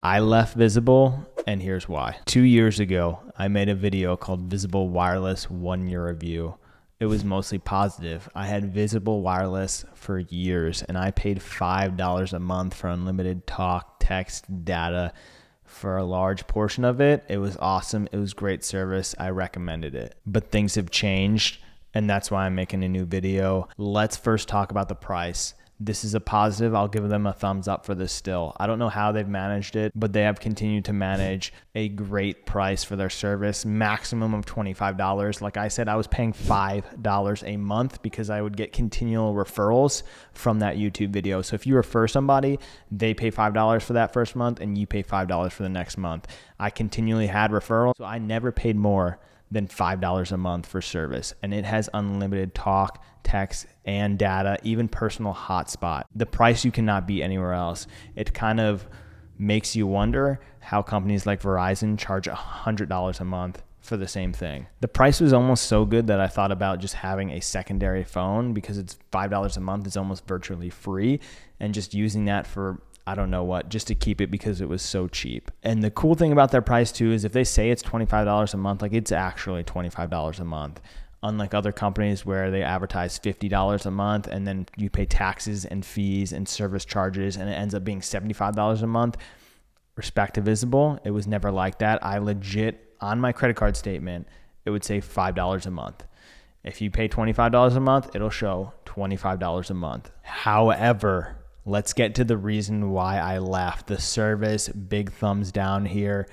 I left Visible, and here's why. 2 years ago, I made a video called Visible Wireless 1-Year Review. It was mostly positive. I had Visible Wireless for years, and I paid $5 a month for unlimited talk, text, data. For a large portion of it, it was awesome. It was great service. I recommended it. But things have changed, and that's why I'm making a new video. Let's first talk about the price. This is a positive. I'll give them a thumbs up for this still. I don't know how they've managed it, but they have continued to manage a great price for their service, maximum of $25. Like I said, I was paying $5 a month because I would get continual referrals from that YouTube video. So if you refer somebody, they pay $5 for that first month and you pay $5 for the next month. I continually had referrals, so I never paid more than $5 a month for service. And it has unlimited talk, text, and data, even personal hotspot. The price you cannot beat anywhere else. It kind of makes you wonder how companies like Verizon charge $100 a month for the same thing. The price was almost so good that I thought about just having a secondary phone because it's $5 a month. It's almost virtually free, and just using that for I don't know what, just to keep it because it was so cheap. And the cool thing about their price too is if they say it's $25 a month, like it's actually $25 a month. Unlike other companies where they advertise $50 a month and then you pay taxes and fees and service charges and it ends up being $75 a month. Respect to Visible, it was never like that. I legit, on my credit card statement, it would say $5 a month. If you pay $25 a month, it'll show $25 a month. However, let's get to the reason why I left. The service, big thumbs down here.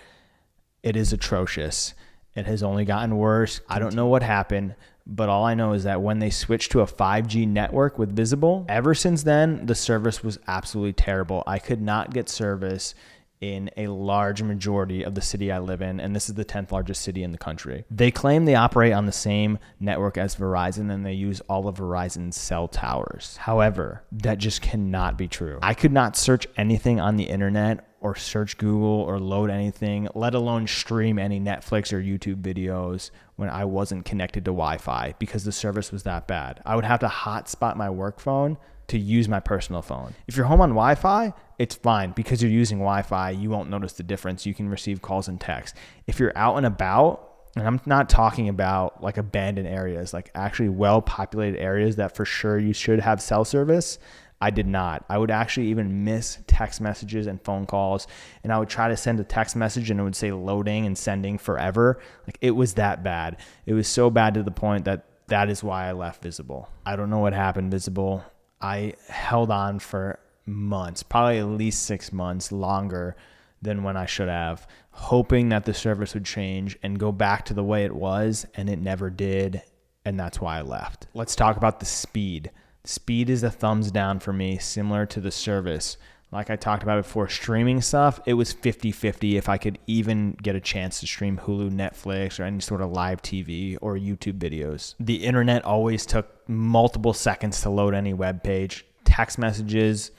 It is atrocious. It has only gotten worse. I don't know what happened, but all I know is that when they switched to a 5G network with Visible, ever since then, the service was absolutely terrible. I could not get service in a large majority of the city I live in, and this is the 10th largest city in the country. They claim they operate on the same network as Verizon and they use all of Verizon's cell towers. However, that just cannot be true. I could not search anything on the internet or search Google or load anything, let alone stream any Netflix or YouTube videos when I wasn't connected to Wi-Fi because the service was that bad. I would have to hotspot my work phone to use my personal phone. If you're home on Wi-Fi, it's fine because you're using Wi-Fi. You won't notice the difference. You can receive calls and texts. If you're out and about, and I'm not talking about like abandoned areas, like actually well-populated areas that for sure you should have cell service, I did not. I would actually even miss text messages and phone calls, and I would try to send a text message and it would say loading and sending forever. Like it was that bad. It was so bad to the point that is why I left Visible. I don't know what happened, Visible. I held on for months, probably at least 6 months longer than when I should have, hoping that the service would change and go back to the way it was, and it never did, and that's why I left. Let's talk about the speed. Speed is a thumbs down for me, similar to the service. Like I talked about before, streaming stuff, it was 50-50 if I could even get a chance to stream Hulu, Netflix, or any sort of live TV or YouTube videos. The internet always took multiple seconds to load any web page. Text messages,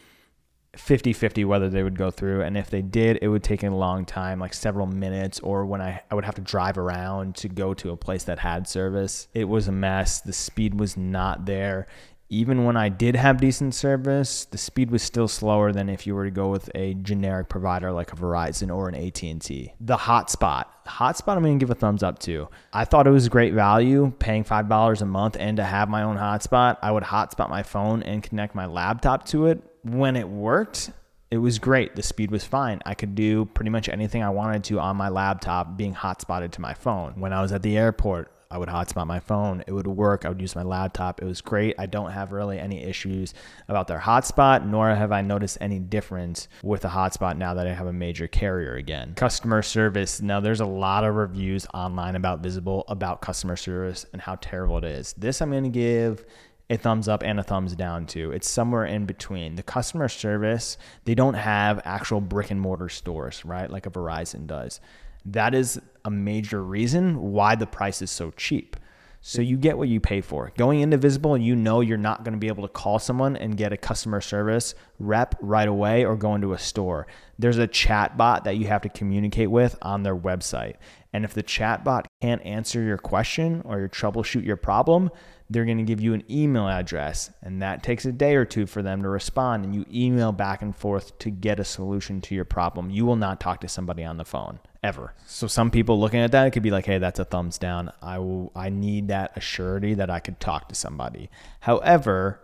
50-50 whether they would go through, and if they did, it would take a long time, like several minutes, or when I would have to drive around to go to a place that had service. It was a mess. The speed was not there. Even when I did have decent service, the speed was still slower than if you were to go with a generic provider like a Verizon or an AT&T. The hotspot I'm going to give a thumbs up to. I thought it was great value, paying $5 a month, and to have my own hotspot. I would hotspot my phone and connect my laptop to it. When it worked, it was great. The speed was fine. I could do pretty much anything I wanted to on my laptop being hotspotted to my phone. When I was at the airport, I would hotspot my phone. It would work. I would use my laptop. It was great. I don't have really any issues about their hotspot, nor have I noticed any difference with the hotspot now that I have a major carrier again. Customer service. Now, there's a lot of reviews online about Visible, about customer service and how terrible it is. This I'm going to give a thumbs up and a thumbs down to. It's somewhere in between. The customer service, they don't have actual brick and mortar stores, right? Like a Verizon does. That is a major reason why the price is so cheap. So you get what you pay for. Going into Visible, you know you're not going to be able to call someone and get a customer service rep right away or go into a store. There's a chat bot that you have to communicate with on their website. And if the chat bot can't answer your question or troubleshoot your problem, they're going to give you an email address, and that takes a day or two for them to respond, and you email back and forth to get a solution to your problem. You will not talk to somebody on the phone ever. So some people looking at that, it could be like, hey, that's a thumbs down. I need that assurity that I could talk to somebody. However,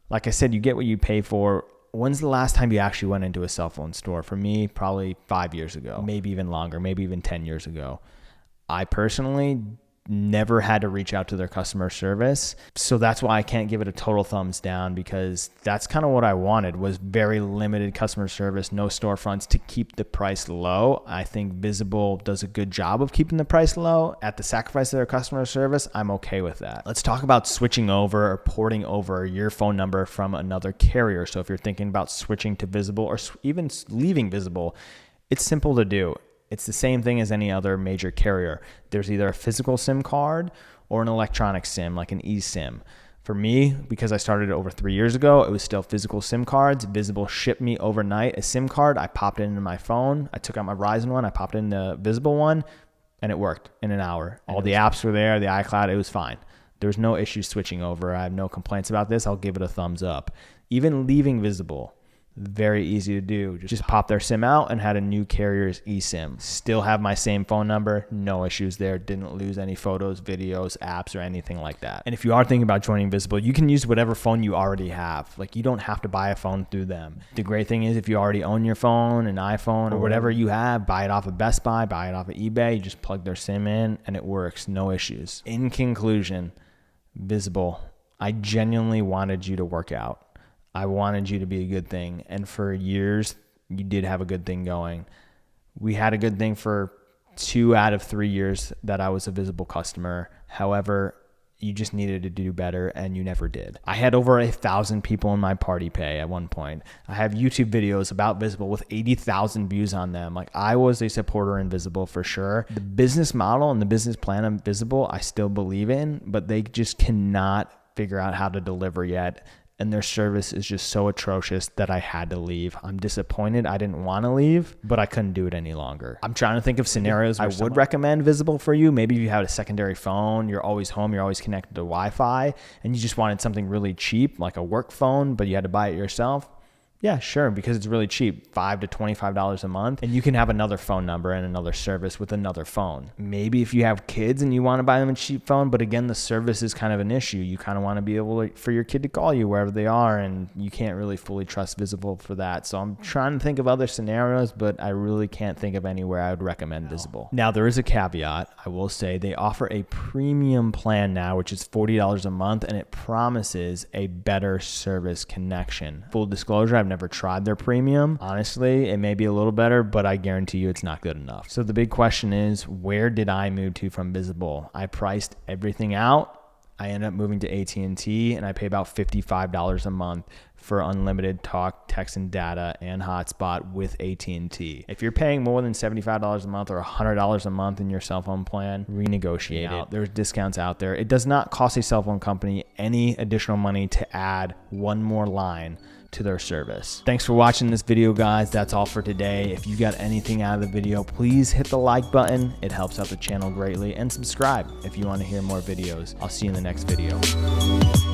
like I said, you get what you pay for. When's the last time you actually went into a cell phone store? For me, probably 5 years ago, maybe even longer, maybe even 10 years ago. I personally never had to reach out to their customer service. So that's why I can't give it a total thumbs down, because that's kind of what I wanted, was very limited customer service, no storefronts, to keep the price low. I think Visible does a good job of keeping the price low at the sacrifice of their customer service. I'm okay with that. Let's talk about switching over or porting over your phone number from another carrier. So if you're thinking about switching to Visible or even leaving Visible, it's simple to do. It's the same thing as any other major carrier. There's either a physical SIM card or an electronic SIM, like an eSIM. For me, because I started it over 3 years ago, it was still physical SIM cards. Visible shipped me overnight a SIM card. I popped it into my phone. I took out my Verizon one. I popped it in the Visible one, and it worked in an hour. All the apps were there, the iCloud, it was fine. There's no issues switching over. I have no complaints about this. I'll give it a thumbs up. Even leaving Visible, very easy to do. Just pop their SIM out and had a new carrier's eSIM. Still have my same phone number, no issues there. Didn't lose any photos, videos, apps, or anything like that. And if you are thinking about joining Visible, you can use whatever phone you already have. Like, you don't have to buy a phone through them. The great thing is, if you already own your phone, an iPhone, or whatever you have, buy it off of Best Buy, buy it off of eBay, you just plug their SIM in and it works, no issues. In conclusion, Visible, I genuinely wanted you to work out. I wanted you to be a good thing. And for years, you did have a good thing going. We had a good thing for 2 out of 3 years that I was a Visible customer. However, you just needed to do better, and you never did. I had over 1,000 people in my party pay at one point. I have YouTube videos about Visible with 80,000 views on them. Like, I was a supporter in Visible for sure. The business model and the business plan of Visible, I still believe in, but they just cannot figure out how to deliver yet. And their service is just so atrocious that I had to leave. I'm disappointed. I didn't want to leave, but I couldn't do it any longer. I'm trying to think of scenarios where I would recommend Visible for you. Maybe if you had a secondary phone, you're always home, you're always connected to Wi-Fi, and you just wanted something really cheap, like a work phone, but you had to buy it yourself. Yeah, sure, because it's really cheap, $5 to $25 a month, and you can have another phone number and another service with another phone. Maybe if you have kids and you want to buy them a cheap phone, but again, the service is kind of an issue. You kind of want to be able for your kid to call you wherever they are, and you can't really fully trust Visible for that. So I'm trying to think of other scenarios, but I really can't think of anywhere I would recommend Visible. Now, there is a caveat. I will say they offer a premium plan now, which is $40 a month, and it promises a better service connection. Full disclosure, I've never tried their premium. Honestly, it may be a little better, but I guarantee you it's not good enough. So the big question is, where did I move to from Visible? I priced everything out. I ended up moving to AT&T, and I pay about $55 a month for unlimited talk, text, and data and Hotspot with AT&T. If you're paying more than $75 a month or $100 a month in your cell phone plan, renegotiate it. There's discounts out there. It does not cost a cell phone company any additional money to add one more line to their service. Thanks for watching this video, guys. That's all for today. If you got anything out of the video, please hit the like button. It helps out the channel greatly, and subscribe if you want to hear more videos. I'll see you in the next video.